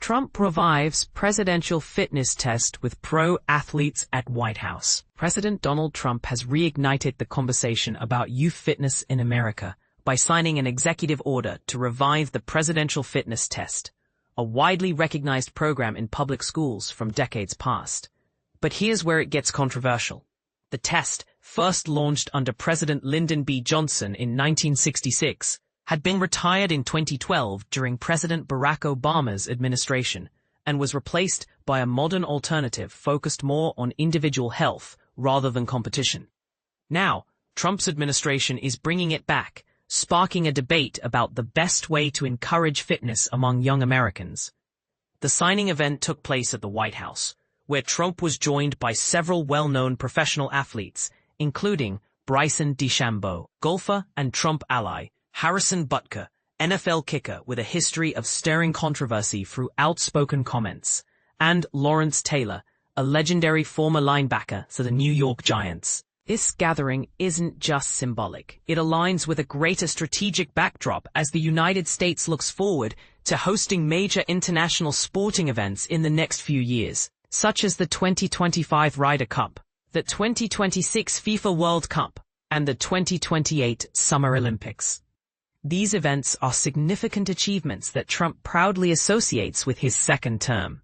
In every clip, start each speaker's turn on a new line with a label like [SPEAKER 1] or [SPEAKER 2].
[SPEAKER 1] Trump revives presidential fitness test with pro athletes at White House. President Donald Trump has reignited the conversation about youth fitness in America by signing an executive order to revive the presidential fitness test, a widely recognized program in public schools from decades past. But here's where it gets controversial. The test, first launched under President Lyndon B. Johnson in 1966, had been retired in 2012 during President Barack Obama's administration and was replaced by a modern alternative focused more on individual health rather than competition. Now, Trump's administration is bringing it back, sparking a debate about the best way to encourage fitness among young Americans. The signing event took place at the White House, where Trump was joined by several well-known professional athletes, including Bryson DeChambeau, golfer and Trump ally, Harrison Butker, NFL kicker with a history of stirring controversy through outspoken comments, and Lawrence Taylor, a legendary former linebacker for the New York Giants. This gathering isn't just symbolic. It aligns with a greater strategic backdrop as the United States looks forward to hosting major international sporting events in the next few years, such as the 2025 Ryder Cup, the 2026 FIFA World Cup, and the 2028 Summer Olympics. These events are significant achievements that Trump proudly associates with his second term.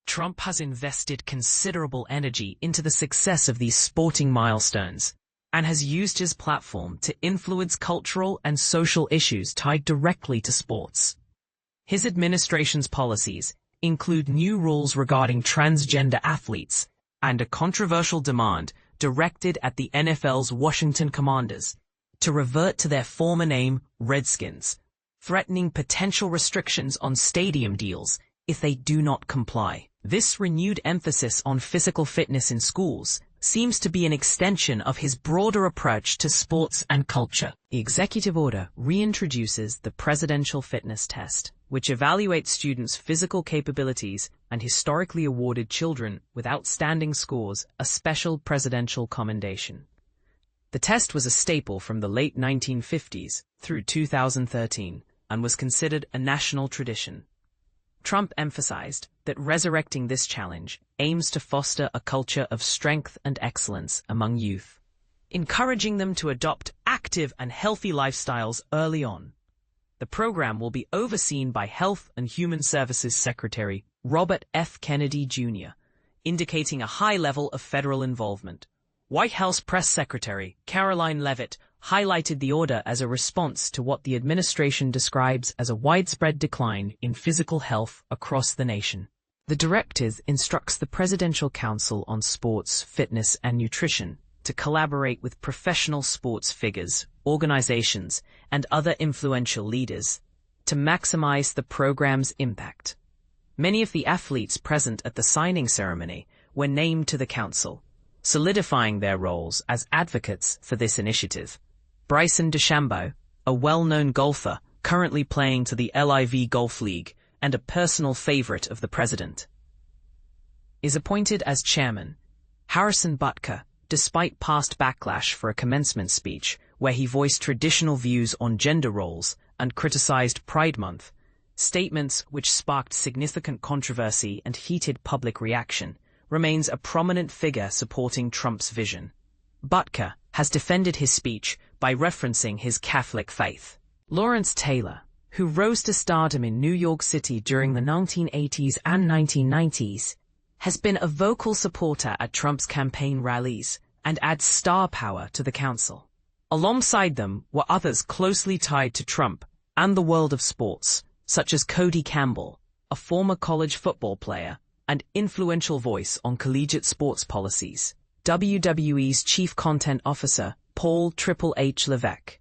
[SPEAKER 1] Trump has invested considerable energy into the success of these sporting milestones and has used his platform to influence cultural and social issues tied directly to sports. His administration's policies include new rules regarding transgender athletes and a controversial demand directed at the NFL's Washington Commanders to revert to their former name, Redskins, threatening potential restrictions on stadium deals if they do not comply. This renewed emphasis on physical fitness in schools seems to be an extension of his broader approach to sports and culture. The executive order reintroduces the presidential fitness test, which evaluates students' physical capabilities and historically awarded children with outstanding scores a special presidential commendation. The test was a staple from the late 1950s through 2013 and was considered a national tradition. Trump emphasized that resurrecting this challenge aims to foster a culture of strength and excellence among youth, encouraging them to adopt active and healthy lifestyles early on. The program will be overseen by Health and Human Services Secretary Robert F. Kennedy, Jr., indicating a high level of federal involvement. White House Press Secretary Caroline Leavitt highlighted the order as a response to what the administration describes as a widespread decline in physical health across the nation. The directive instructs the Presidential Council on Sports, Fitness, and Nutrition to collaborate with professional sports figures, organizations, and other influential leaders to maximize the program's impact. Many of the athletes present at the signing ceremony were named to the council, solidifying their roles as advocates for this initiative. Bryson DeChambeau, a well-known golfer currently playing to the LIV Golf League and a personal favorite of the president, is appointed as chairman. Harrison Butker, despite past backlash for a commencement speech where he voiced traditional views on gender roles and criticized Pride Month, statements which sparked significant controversy and heated public reaction, remains a prominent figure supporting Trump's vision. Butker has defended his speech by referencing his Catholic faith. Lawrence Taylor, who rose to stardom in New York City during the 1980s and 1990s, has been a vocal supporter at Trump's campaign rallies and adds star power to the council. Alongside them were others closely tied to Trump and the world of sports, such as Cody Campbell, a former college football player and influential voice on collegiate sports policies, WWE's chief content officer, Paul "Triple H" Levesque,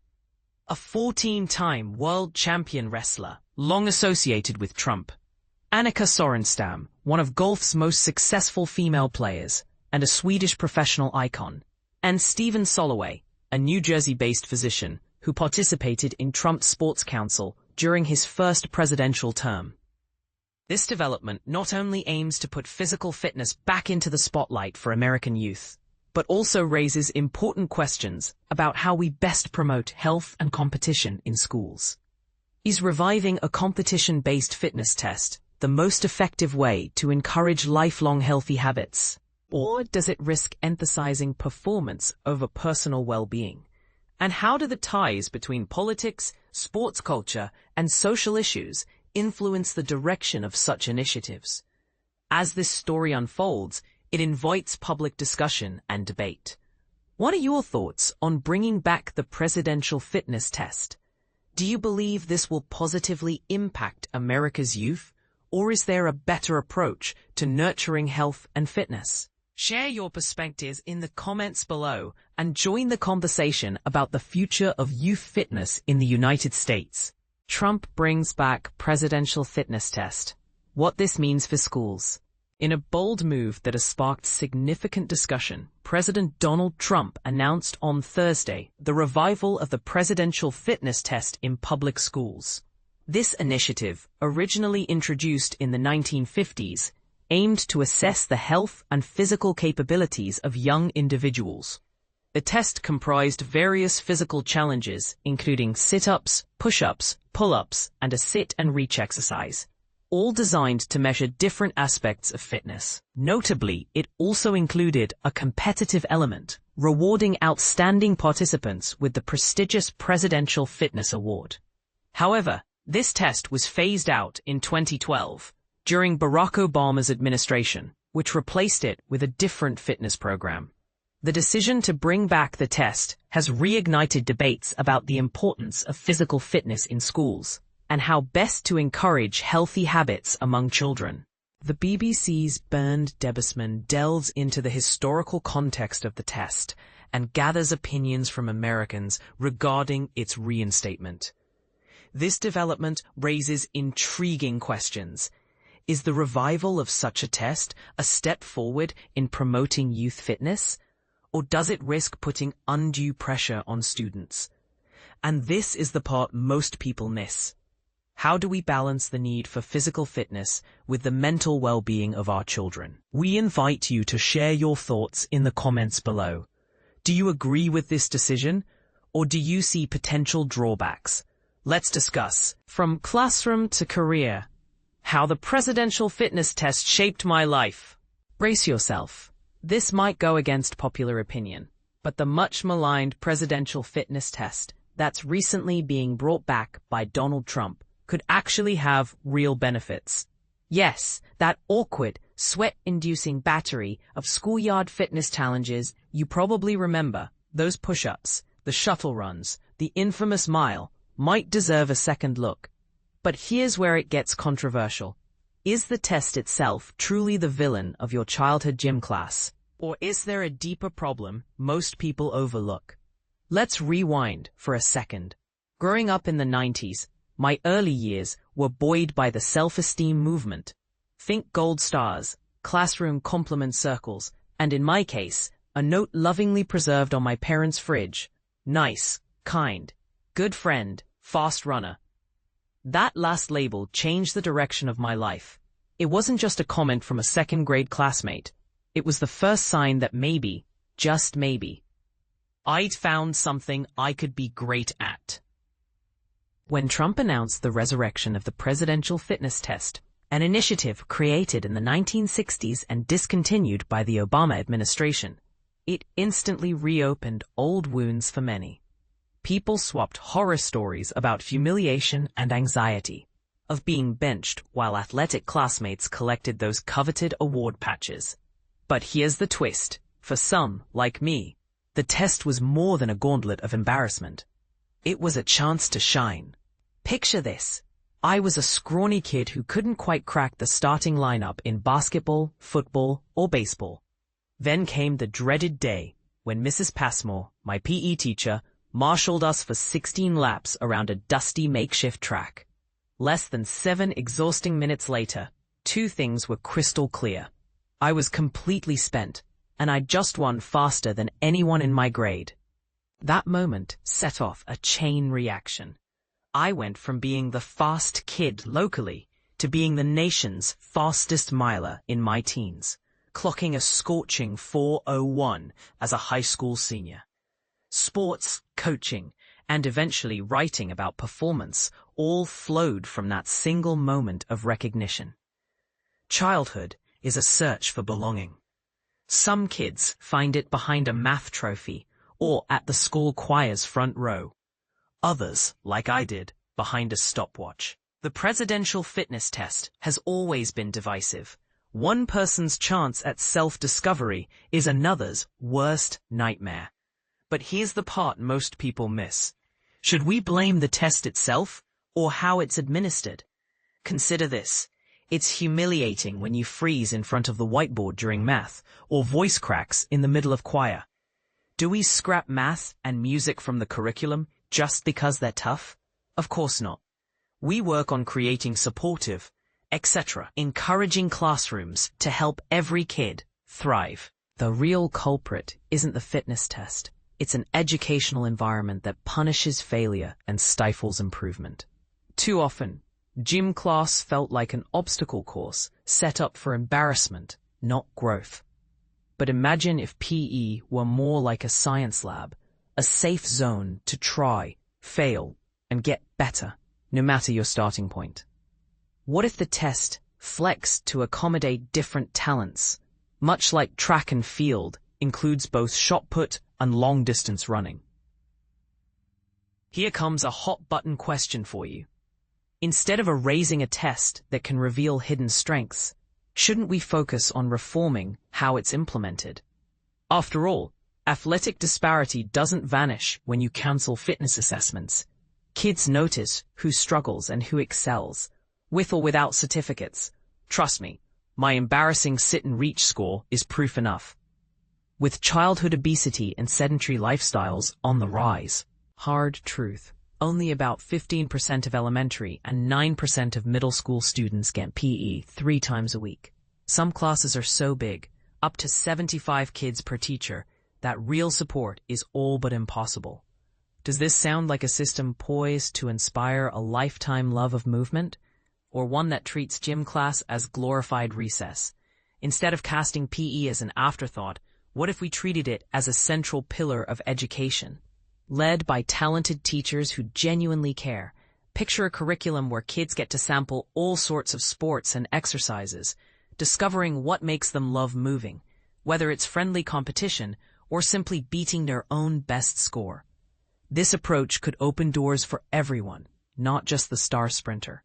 [SPEAKER 1] a 14-time world champion wrestler long associated with Trump, Annika Sorenstam, one of golf's most successful female players and a Swedish professional icon, and Stephen Soloway, a New Jersey-based physician who participated in Trump's sports council during his first presidential term. This development not only aims to put physical fitness back into the spotlight for American youth, but also raises important questions about how we best promote health and competition in schools. Is reviving a competition-based fitness test the most effective way to encourage lifelong healthy habits? Or does it risk emphasizing performance over personal well-being? And how do the ties between politics, sports culture, and social issues influence the direction of such initiatives? As this story unfolds, it invites public discussion and debate. What are your thoughts on bringing back the presidential fitness test? Do you believe this will positively impact America's youth, or is there a better approach to nurturing health and fitness? Share your perspectives in the comments below and join the conversation about the future of youth fitness in the United States. Trump brings back presidential fitness test. What this means for schools. In a bold move that has sparked significant discussion, President Donald Trump announced on Thursday the revival of the presidential fitness test in public schools. This initiative, originally introduced in the 1950s, aimed to assess the health and physical capabilities of young individuals. The test comprised various physical challenges, including sit-ups, push-ups, pull-ups, and a sit and reach exercise, all designed to measure different aspects of fitness. Notably, it also included a competitive element, rewarding outstanding participants with the prestigious Presidential Fitness Award. However, this test was phased out in 2012, during Barack Obama's administration, which replaced it with a different fitness program. The decision to bring back the test has reignited debates about the importance of physical fitness in schools and how best to encourage healthy habits among children. The BBC's Bernd Debusman delves into the historical context of the test and gathers opinions from Americans regarding its reinstatement. This development raises intriguing questions. Is the revival of such a test a step forward in promoting youth fitness? Or does it risk putting undue pressure on students? And this is the part most people miss. How do we balance the need for physical fitness with the mental well-being of our children? We invite you to share your thoughts in the comments below. Do you agree with this decision, or do you see potential drawbacks? Let's discuss. From classroom to career, how the presidential fitness test shaped my life. Brace yourself. This might go against popular opinion, but the much-maligned presidential fitness test that's recently being brought back by Donald Trump could actually have real benefits. Yes, that awkward, sweat-inducing battery of schoolyard fitness challenges you probably remember, those push-ups, the shuttle runs, the infamous mile, might deserve a second look. But here's where it gets controversial. Is the test itself truly the villain of your childhood gym class? Or is there a deeper problem most people overlook? Let's rewind for a second. Growing up in the 90s, my early years were buoyed by the self-esteem movement. Think gold stars, classroom compliment circles, and in my case, a note lovingly preserved on my parents' fridge. Nice, kind, good friend, fast runner. That last label changed the direction of my life. It wasn't just a comment from a second-grade classmate. It was the first sign that maybe, just maybe, I'd found something I could be great at. When Trump announced the resurrection of the presidential fitness test, an initiative created in the 1960s and discontinued by the Obama administration, it instantly reopened old wounds for many. People swapped horror stories about humiliation and anxiety, of being benched while athletic classmates collected those coveted award patches. But here's the twist. For some, like me, the test was more than a gauntlet of embarrassment. It was a chance to shine. Picture this. I was a scrawny kid who couldn't quite crack the starting lineup in basketball, football, or baseball. Then came the dreaded day when Mrs. Passmore, my PE teacher, marshaled us for 16 laps around a dusty makeshift track. Less than 7 exhausting minutes later, two things were crystal clear. I was completely spent, and I'd just won faster than anyone in my grade. That moment set off a chain reaction. I went from being the fast kid locally to being the nation's fastest miler in my teens, clocking a scorching 4:01 as a high school senior. Sports, coaching, and eventually writing about performance all flowed from that single moment of recognition. Childhood is a search for belonging. Some kids find it behind a math trophy or at the school choir's front row. Others, like I did, behind a stopwatch. The presidential fitness test has always been divisive. One person's chance at self-discovery is another's worst nightmare. But here's the part most people miss. Should we blame the test itself or how it's administered? Consider this. It's humiliating when you freeze in front of the whiteboard during math or voice cracks in the middle of choir. Do we scrap math and music from the curriculum just because they're tough? Of course not. We work on creating supportive, etc., encouraging classrooms to help every kid thrive. The real culprit isn't the fitness test. It's an educational environment that punishes failure and stifles improvement. Too often, gym class felt like an obstacle course set up for embarrassment, not growth. But imagine if PE were more like a science lab, a safe zone to try, fail, and get better, no matter your starting point. What if the test flexed to accommodate different talents, much like track and field includes both shot put and long-distance running? Here comes a hot-button question for you. Instead of erasing a test that can reveal hidden strengths, shouldn't we focus on reforming how it's implemented? After all, athletic disparity doesn't vanish when you cancel fitness assessments. Kids notice who struggles and who excels, with or without certificates. Trust me, my embarrassing sit and reach score is proof enough. With childhood obesity and sedentary lifestyles on the rise, hard truth, only about 15% of elementary and 9% of middle school students get PE 3 times a week. Some classes are so big, up to 75 kids per teacher, that real support is all but impossible. Does this sound like a system poised to inspire a lifetime love of movement? Or one that treats gym class as glorified recess? Instead of casting PE as an afterthought, what if we treated it as a central pillar of education? Led by talented teachers who genuinely care. Picture a curriculum where kids get to sample all sorts of sports and exercises, discovering what makes them love moving, whether it's friendly competition or simply beating their own best score. This approach could open doors for everyone, not just the star sprinter.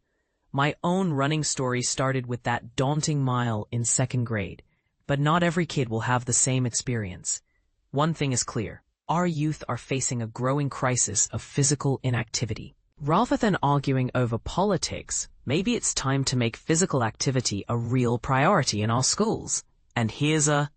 [SPEAKER 1] My own running story started with that daunting mile in 2nd grade, but not every kid will have the same experience. One thing is clear. Our youth are facing a growing crisis of physical inactivity. Rather than arguing over politics, maybe it's time to make physical activity a real priority in our schools. And here's a